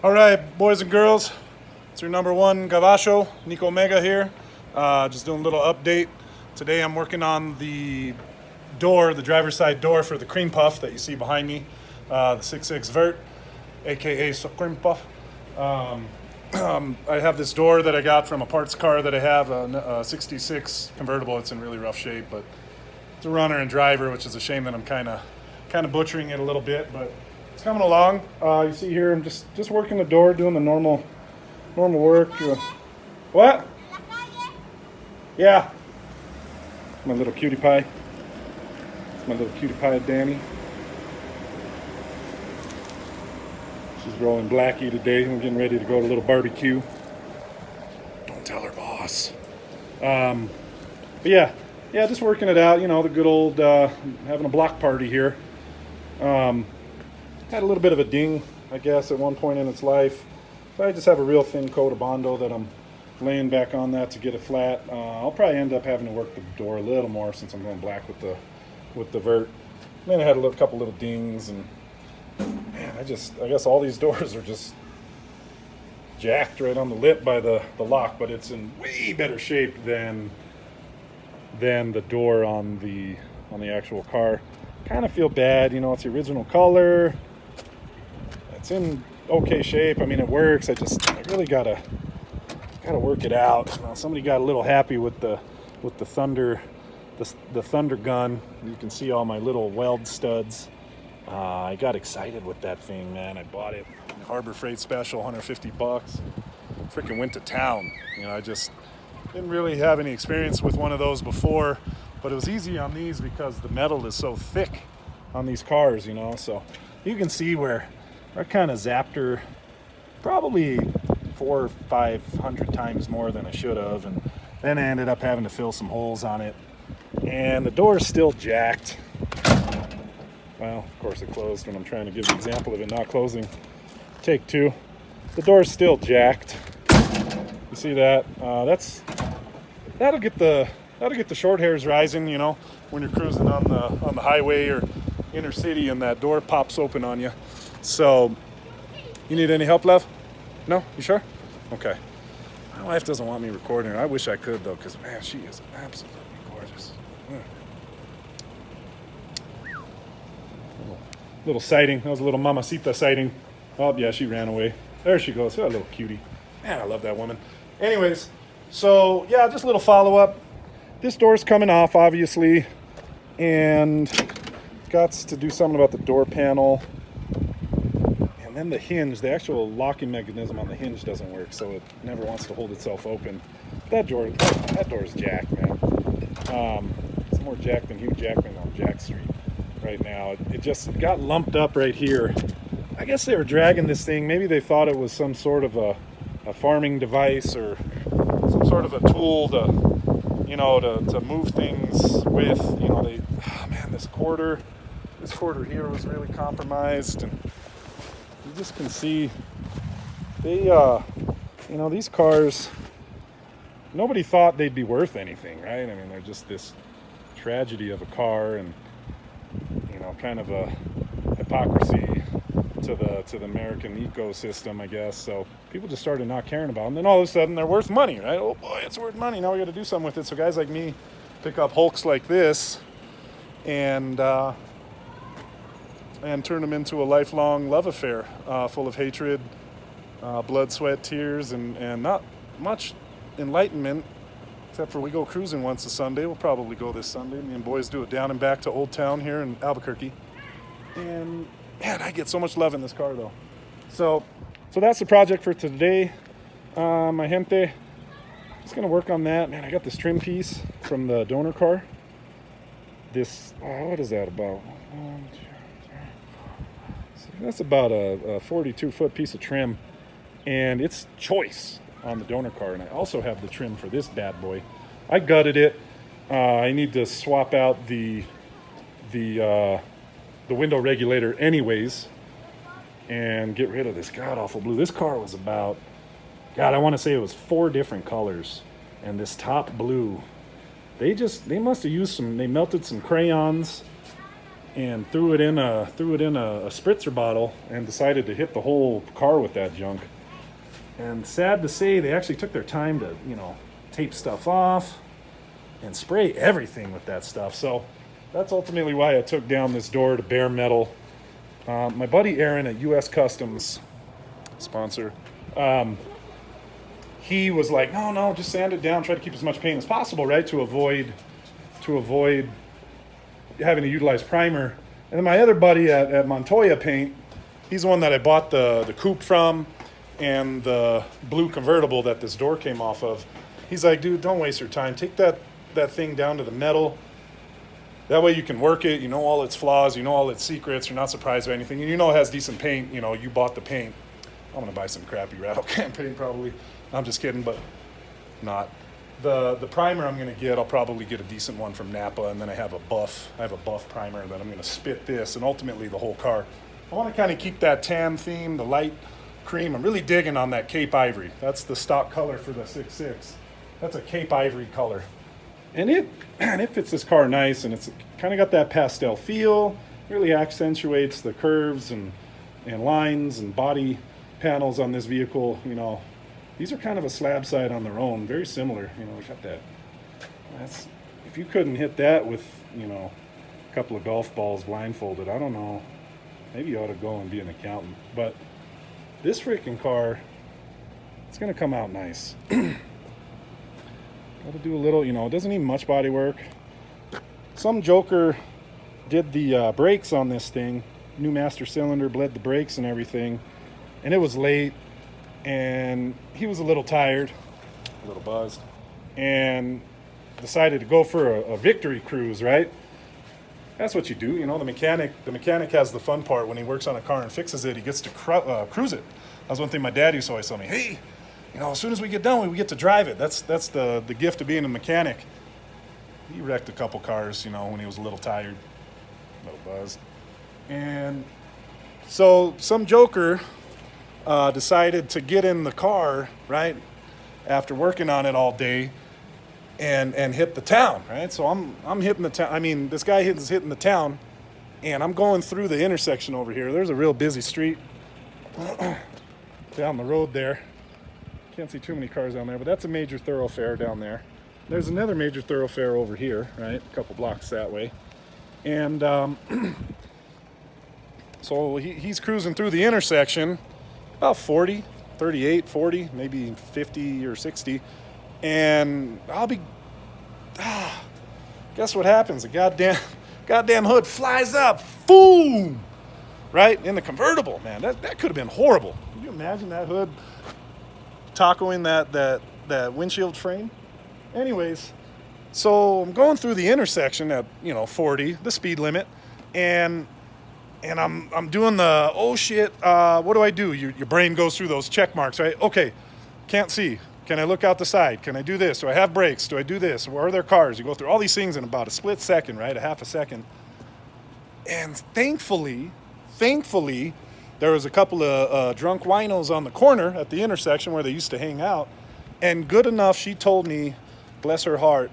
All right, boys and girls, it's your number one Gavacho, Nico Mega here. Just doing a little update. Today I'm working on the door, the driver's side door for the Creampuff that you see behind me, the 6.6 Vert, aka Creampuff. I have this door that I got from a parts car that I have, a 66 convertible. It's in really rough shape, but it's a runner and driver, which is a shame that I'm kind of butchering it a little bit, but it's coming along. You see here, I'm just working the door, doing the normal work. What? Yeah. My little cutie pie. It's my little cutie pie, Danny. She's rolling Blackie today. We're getting ready to go to a little barbecue. Don't tell her, boss. But yeah, just working it out. You know, the good old having a block party here. Had a little bit of a ding, I guess, at one point in its life. So I just have a real thin coat of Bondo that I'm laying back on that to get it flat. I'll probably end up having to work the door a little more since I'm going black with the Vert. And then I had a couple little dings, and man, I guess all these doors are just jacked right on the lip by the lock, but it's in way better shape than the door on the actual car. Kind of feel bad, you know, it's the original color. It's in okay shape. I mean, it works. I really gotta work it out. Somebody got a little happy with the Thunder, the Thunder gun. You can see all my little weld studs. I got excited with that thing, man. I bought it Harbor Freight Special, $150. Freaking went to town. You know, I just didn't really have any experience with one of those before, but it was easy on these because the metal is so thick on these cars, you know. So you can see where I kind of zapped her probably 400 or 500 times more than I should have, and then I ended up having to fill some holes on it. And the door is still jacked. Well, of course it closed when I'm trying to give an example of it not closing. Take two. The door is still jacked. You see that? That'll get the short hairs rising, you know, when you're cruising on the highway or inner city and that door pops open on you. So, you need any help, love? No? You sure? Okay. My wife doesn't want me recording her. I wish I could, though, because, man, she is absolutely gorgeous. Little sighting. That was a little mamacita sighting. Oh, yeah, she ran away. There she goes. Oh, a little cutie. Man, I love that woman. Anyways, so, yeah, just a little follow-up. This door's coming off, obviously, and got to do something about the door panel. And then the hinge, the actual locking mechanism on the hinge doesn't work, so it never wants to hold itself open. That door is jacked, man. It's more jacked than Hugh Jackman on Jack Street right now. It just got lumped up right here. I guess they were dragging this thing. Maybe they thought it was some sort of a farming device or some sort of a tool to move things with. You know, this quarter here was really compromised, and you just can see these cars, nobody thought they'd be worth anything, right? I mean, they're just this tragedy of a car, and you know, kind of a hypocrisy to the American ecosystem, I guess. So people just started not caring about them. Then all of a sudden they're worth money, right? Oh boy, it's worth money. Now we got to do something with it. So guys like me pick up hulks like this and turn them into a lifelong love affair, full of hatred, blood, sweat, tears, and not much enlightenment, except for we go cruising once a Sunday. We'll probably go this Sunday. Me and boys do it down and back to Old Town here in Albuquerque. And man, I get so much love in this car, though. So that's the project for today, my gente. Just gonna work on that. Man, I got this trim piece from the donor car. This, what is that about? That's about a 42-foot piece of trim, and it's choice on the donor car. And I also have the trim for this bad boy. I gutted it. I need to swap out the window regulator anyways and get rid of this god-awful blue. This car was about, I want to say it was 4 different colors, and this top blue, they must have used they melted some crayons and threw it in a spritzer bottle and decided to hit the whole car with that junk. And sad to say, they actually took their time to, tape stuff off and spray everything with that stuff. So that's ultimately why I took down this door to bare metal. My buddy Aaron at US Customs, sponsor, he was like, no, just sand it down, try to keep as much paint as possible, right, to avoid having to utilize primer. And then my other buddy at Montoya Paint, he's the one that I bought the coupe from and the blue convertible that this door came off of. He's like, dude, don't waste your time. Take that thing down to the metal. That way you can work it. You know all its flaws. You know all its secrets. You're not surprised by anything. And you know it has decent paint. You bought the paint. I'm going to buy some crappy rattle can paint probably. I'm just kidding, but not. The primer I'm going to get, I'll probably get a decent one from Napa, and then I have a buff primer that I'm going to spit this and ultimately the whole car. I want to kind of keep that tan theme, the light cream. I'm really digging on that Cape Ivory. That's the stock color for the 6.6. That's a Cape Ivory color. And it fits this car nice, and it's kind of got that pastel feel. Really accentuates the curves and lines and body panels on this vehicle. These are kind of a slab side on their own, very similar. We got that. If you couldn't hit that with a couple of golf balls blindfolded, I don't know. Maybe you ought to go and be an accountant. But this freaking car, it's gonna come out nice. Got to do a little, it doesn't need much body work. Some joker did the brakes on this thing. New master cylinder, bled the brakes and everything. And it was late, and he was a little tired, a little buzzed, and decided to go for a victory cruise, right? That's what you do, The mechanic has the fun part when he works on a car and fixes it. He gets to cruise it. That's one thing my dad used to always tell me. Hey, as soon as we get done, we get to drive it. That's the gift of being a mechanic. He wrecked a couple cars, when he was a little tired, a little buzzed. And so some joker decided to get in the car, right, after working on it all day and hit the town, right? So I'm hitting the town. I mean, this guy is hitting the town, and I'm going through the intersection over here. There's a real busy street down the road there. Can't see too many cars down there, but that's a major thoroughfare down there. There's another major thoroughfare over here, right? A couple blocks that way. And so he's cruising through the intersection, about 40, 38, 40, maybe 50 or 60. And guess what happens? The goddamn hood flies up, boom, right in the convertible, man. That could have been horrible. Can you imagine that hood tacoing that windshield frame? Anyways, so I'm going through the intersection at 40, the speed limit, and I'm doing the oh shit. What do I do? Your brain goes through those check marks, right? Okay, can't see. Can I look out the side? Can I do this? Do I have brakes? Do I do this? Where are there cars? You go through all these things in about a split second, right? A half a second. And thankfully, there was a couple of drunk winos on the corner at the intersection where they used to hang out. And good enough, she told me, bless her heart,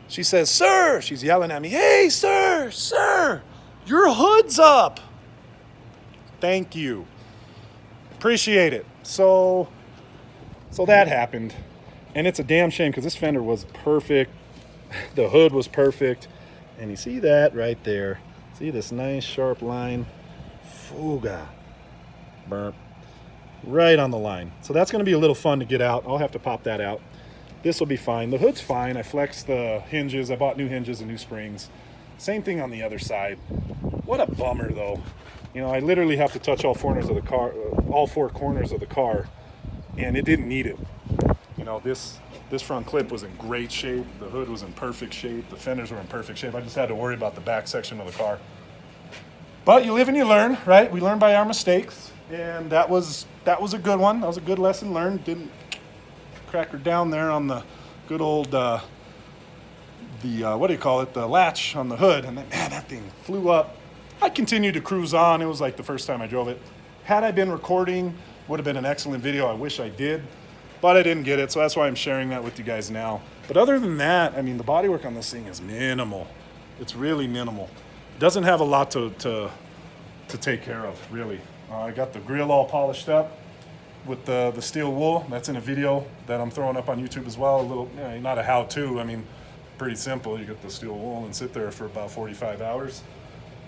she says, sir, she's yelling at me, hey, sir, your hood's up. Thank you. Appreciate it. So that happened. And it's a damn shame because this fender was perfect. The hood was perfect. And you see that right there. See this nice sharp line? Fuga. Burp. Right on the line. So that's going to be a little fun to get out. I'll have to pop that out. This will be fine. The hood's fine. I flexed the hinges. I bought new hinges and new springs. Same thing on the other side. What a bummer, though. I literally have to touch all 4 corners of the car, and it didn't need it. This front clip was in great shape. The hood was in perfect shape. The fenders were in perfect shape. I just had to worry about the back section of the car. But you live and you learn, right? We learn by our mistakes, and that was a good one. That was a good lesson learned. Didn't crack her down there on the good old what do you call it? The latch on the hood, and then that thing flew up. I continued to cruise on. It was like the first time I drove it. Had I been recording, would have been an excellent video. I wish I did, but I didn't get it, so that's why I'm sharing that with you guys now. But other than that, I mean, the bodywork on this thing is minimal. It's really minimal. doesn't have a lot to take care of, really. I got the grill all polished up with the steel wool. That's in a video that I'm throwing up on YouTube as well. A little, not a how-to. I mean, pretty simple. You get the steel wool and sit there for about 45 hours.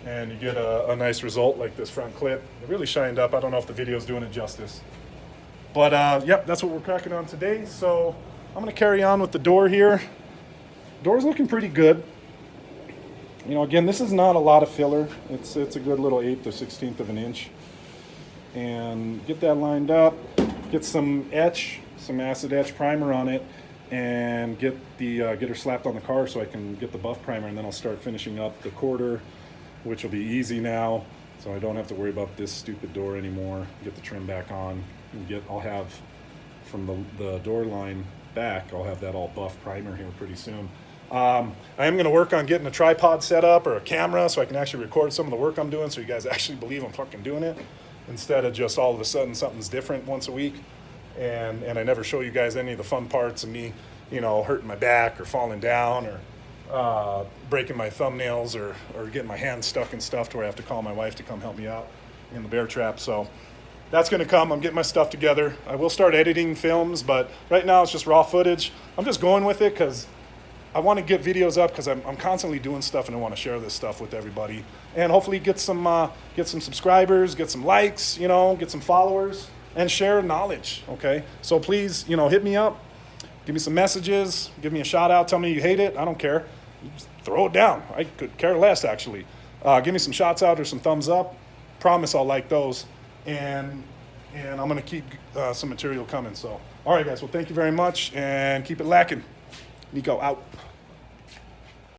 And you get a nice result like this front clip. It really shined up. I don't know if the video's doing it justice. But, yep, that's what we're cracking on today. So I'm going to carry on with the door here. Door's looking pretty good. You know, again, this is not a lot of filler. It's a good little 1/8 or 16th of an inch. And get that lined up. Get some etch, some acid etch primer on it. And get her slapped on the car so I can get the buff primer. And then I'll start finishing up the quarter, which will be easy now, so I don't have to worry about this stupid door anymore. Get the trim back on, and I'll have from the door line back, I'll have that all buff primer here pretty soon. I am going to work on getting a tripod set up or a camera so I can actually record some of the work I'm doing, so you guys actually believe I'm fucking doing it, instead of just all of a sudden something's different once a week, and I never show you guys any of the fun parts of me, hurting my back or falling down or breaking my thumbnails or getting my hands stuck in stuff to where I have to call my wife to come help me out in the bear trap. So that's going to come. I'm getting my stuff together. I will start editing films, but right now it's just raw footage. I'm just going with it because I want to get videos up because I'm constantly doing stuff and I want to share this stuff with everybody and hopefully get some subscribers, get some likes, get some followers and share knowledge. Okay, so please, hit me up. Give me some messages. Give me a shout out. Tell me you hate it. I don't care. Just throw it down. I could care less, actually. Give me some shots out or some thumbs up. Promise I'll like those. And I'm going to keep some material coming. So, all right, guys. Well, thank you very much. And keep it lacking. Nico, out.